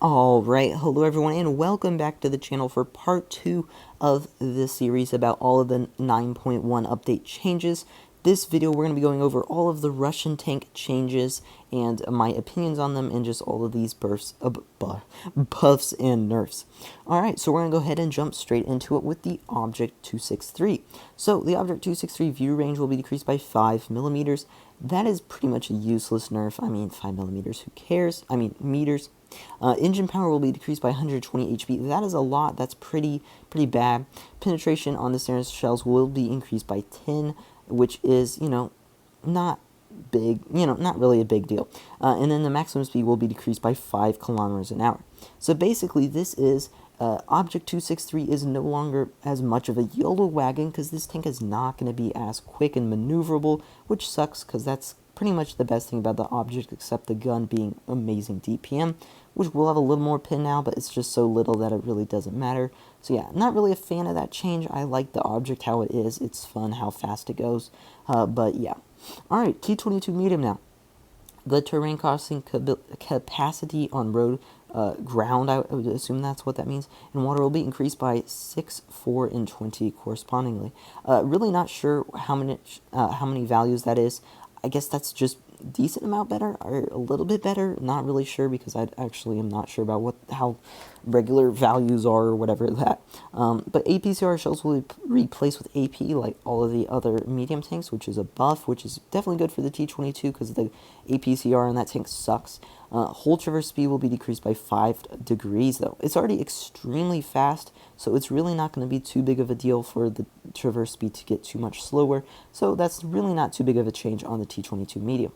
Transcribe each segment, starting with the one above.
Alright, hello everyone, and welcome back to the channel for part 2 of this series about all of the 9.1 update changes. This video, we're going to be going over all of the Russian tank changes and my opinions on them and just all of these buffs and nerfs. Alright, so we're going to go ahead and jump straight into it with the Object 263. So, the Object 263 view range will be decreased by 5 millimeters. That is pretty much a useless nerf. I mean, 5 millimeters, who cares? I mean, meters. Engine power will be decreased by 120 HP. That is a lot. That's pretty bad. Penetration on the stern shells will be increased by 10, which is, not big, not really a big deal. And then the maximum speed will be decreased by 5 kilometers an hour. So basically, this is Object 263 is no longer as much of a YOLO wagon because this tank is not going to be as quick and maneuverable, which sucks because that's pretty much the best thing about the Object, except the gun being amazing DPM, which will have a little more pin now, but it's just so little that it really doesn't matter. So yeah, not really a fan of that change. I like the Object how it is. It's fun how fast it goes. But yeah. Alright, T22 Medium now. The terrain crossing capacity on road, ground, I would assume that's what that means, and water will be increased by 6, 4, and 20 correspondingly. Really not sure how many values that is. I guess that's just decent amount better or a little bit better. Not really sure because I actually am not sure about how regular values are or whatever that. But APCR shells will be replaced with AP like all of the other medium tanks, which is a buff, which is definitely good for the T22 because the APCR in that tank sucks. Hull traverse speed will be decreased by 5 degrees though. It's already extremely fast, so it's really not going to be too big of a deal for the traverse speed to get too much slower. So that's really not too big of a change on the T22 Medium.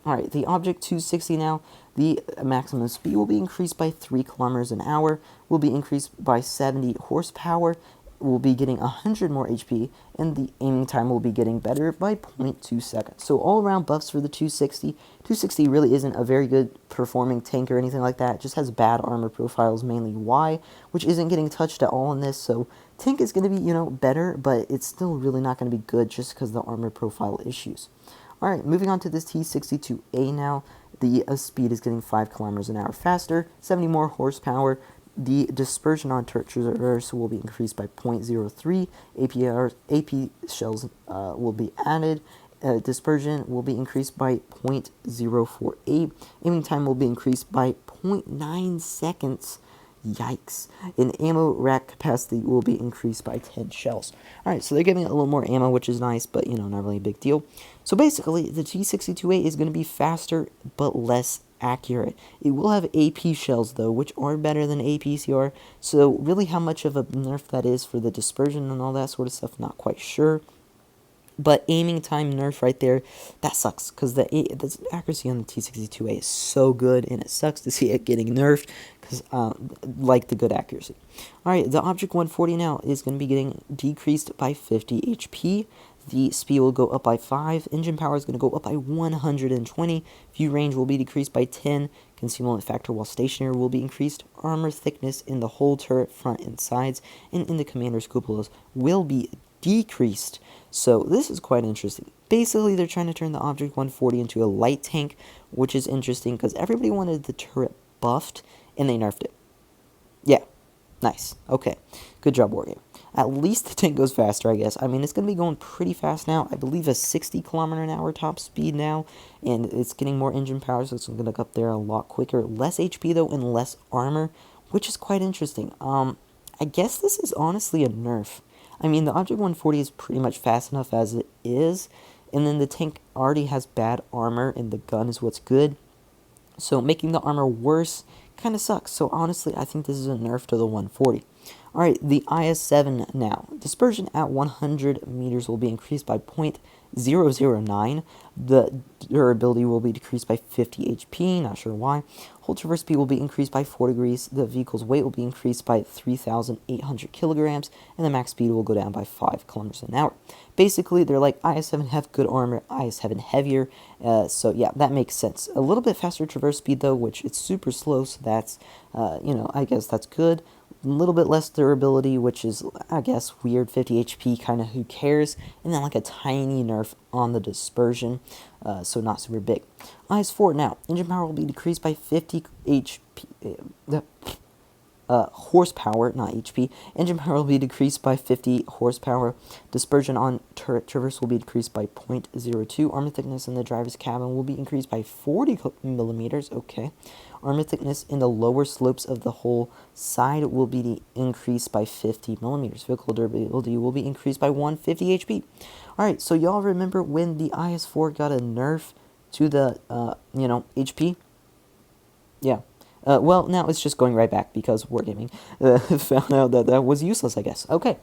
Alright, the Object 260 now, the maximum speed will be increased by 3 kilometers an hour, will be increased by 70 horsepower, will be getting 100 more HP, and the aiming time will be getting better by 0.2 seconds. So all around buffs for the 260. 260 really isn't a very good performing tank or anything like that. It just has bad armor profiles, mainly Y, which isn't getting touched at all in this. So tank is going to be, better, but it's still really not going to be good just because of the armor profile issues. Alright, moving on to this T62A now. The speed is getting 5 kilometers an hour faster, 70 more horsepower. The dispersion on traverse will be increased by 0.03. AP shells will be added. Dispersion will be increased by 0.048. Aiming time will be increased by 0.9 seconds. Yikes. And ammo rack capacity will be increased by 10 shells. Alright, so they're giving it a little more ammo, which is nice, but, not really a big deal. So basically, the T62A is going to be faster, but less accurate. It will have AP shells, though, which are better than APCR. So really how much of a nerf that is for the dispersion and all that sort of stuff, not quite sure. But aiming time nerf right there, that sucks, because the accuracy on the T62A is so good, and it sucks to see it getting nerfed, because like the good accuracy. Alright, the Object 140 now is going to be getting decreased by 50 HP. The speed will go up by 5. Engine power is going to go up by 120. View range will be decreased by 10. Concealment factor while stationary will be increased. Armor thickness in the whole turret, front and sides, and in the commander's cupolas will be decreased. So this is quite interesting. Basically, they're trying to turn the Object 140 into a light tank, which is interesting because everybody wanted the turret buffed, and they nerfed it. Yeah, nice. Okay, good job, Wargame. At least the tank goes faster, I guess. I mean, it's going to be going pretty fast now. I believe a 60 kilometer an hour top speed now, and it's getting more engine power, so it's going to go up there a lot quicker. Less HP, though, and less armor, which is quite interesting. I guess this is honestly a nerf. I mean, the Object 140 is pretty much fast enough as it is, and then the tank already has bad armor, and the gun is what's good. So making the armor worse kind of sucks. So honestly, I think this is a nerf to the 140. Alright, the IS-7 now. Dispersion at 100 meters will be increased by 0.009. The durability will be decreased by 50 HP, not sure why. Hull traverse speed will be increased by 4 degrees. The vehicle's weight will be increased by 3,800 kilograms, and the max speed will go down by 5 kilometers an hour. Basically, they're like IS-7 have good armor, IS-7 heavier, so yeah, that makes sense. A little bit faster traverse speed though, which it's super slow, so that's, I guess that's good. A little bit less durability, which is, I guess, weird, 50 HP, kind of who cares, and then like a tiny nerf on the dispersion, so not super big. IS-4 now, engine power will be decreased by 50 horsepower, not HP. Engine power will be decreased by 50 horsepower. Dispersion on turret traverse will be decreased by 0.02. Armor thickness in the driver's cabin will be increased by 40 millimeters. Okay. Armor thickness in the lower slopes of the whole side will be increased by 50 millimeters. Vehicle durability will be increased by 150 HP. Alright, so y'all remember when the IS-4 got a nerf to the, HP? Yeah. Well, now it's just going right back because Wargaming found out that that was useless, I guess. Okay.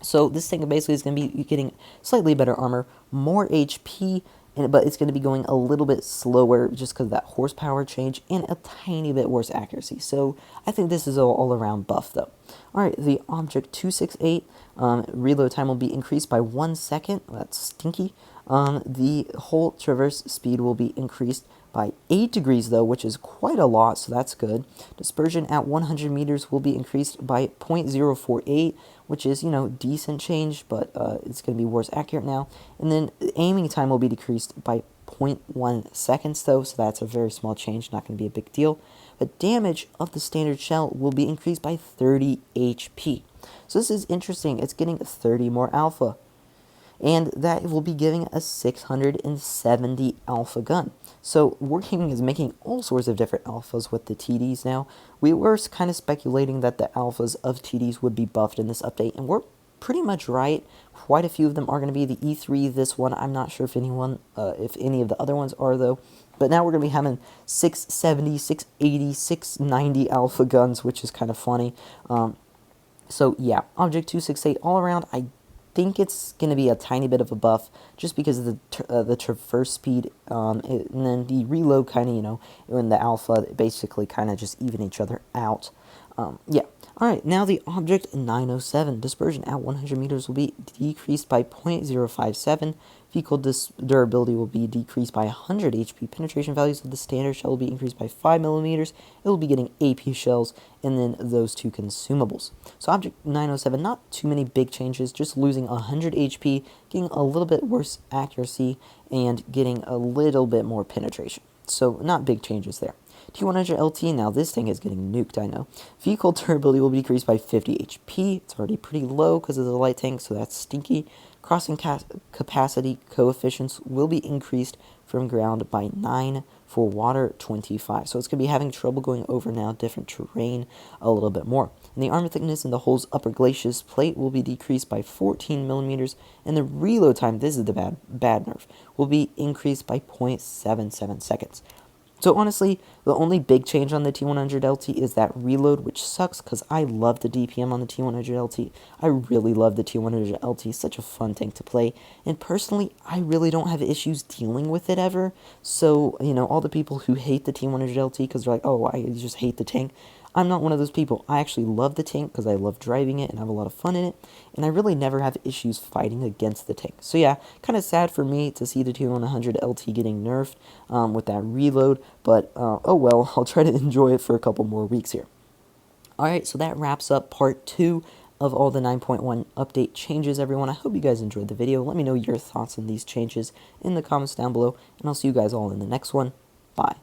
So this thing basically is going to be getting slightly better armor, more HP, but it's going to be going a little bit slower just because of that horsepower change and a tiny bit worse accuracy. So I think this is an all-around buff, though. Alright, the Object 268 reload time will be increased by 1 second. That's stinky. The whole traverse speed will be increased by 8 degrees, though, which is quite a lot, so that's good. Dispersion at 100 meters will be increased by 0.048, which is, decent change, but it's going to be worse accurate now. And then aiming time will be decreased by 0.1 seconds, though, so that's a very small change, not going to be a big deal. But damage of the standard shell will be increased by 30 HP. So this is interesting. It's getting 30 more alpha. And that will be giving a 670 alpha gun. So Wargaming is making all sorts of different alphas with the TDs now. We were kind of speculating that the alphas of TDs would be buffed in this update, and we're pretty much right. Quite a few of them are going to be the E3, this one. I'm not sure if any of the other ones are, though. But now we're going to be having 670, 680, 690 alpha guns, which is kind of funny. So yeah, Object 268 all around, I think it's going to be a tiny bit of a buff just because of the traverse speed, and then the reload kind of, when the alpha basically kind of just even each other out. Yeah. Alright, now the Object 907 dispersion at 100 meters will be decreased by 0.057. Vehicle durability will be decreased by 100 HP. Penetration values of the standard shell will be increased by 5 millimeters. It will be getting AP shells and then those two consumables. So Object 907, not too many big changes, just losing 100 HP, getting a little bit worse accuracy, and getting a little bit more penetration. So not big changes there. T100 Lt, now this thing is getting nuked, I know. Vehicle durability will be decreased by 50 HP. It's already pretty low because of the light tank, so that's stinky. Crossing capacity coefficients will be increased from ground by 9, for water 25. So it's going to be having trouble going over now different terrain a little bit more. And the armor thickness in the hull's upper glacis plate will be decreased by 14 millimeters, and the reload time, this is the bad nerf, will be increased by 0.77 seconds. So honestly, the only big change on the T100 Lt is that reload, which sucks because I love the DPM on the T100 Lt. I really love the T100 Lt. It's such a fun tank to play. And personally, I really don't have issues dealing with it ever. So, all the people who hate the T100 Lt because they're like, oh, I just hate the tank. I'm not one of those people. I actually love the tank because I love driving it and have a lot of fun in it, and I really never have issues fighting against the tank. So yeah, kind of sad for me to see the T100 Lt getting nerfed with that reload, but oh well, I'll try to enjoy it for a couple more weeks here. Alright, so that wraps up part 2 of all the 9.1 update changes, everyone. I hope you guys enjoyed the video. Let me know your thoughts on these changes in the comments down below, and I'll see you guys all in the next one. Bye.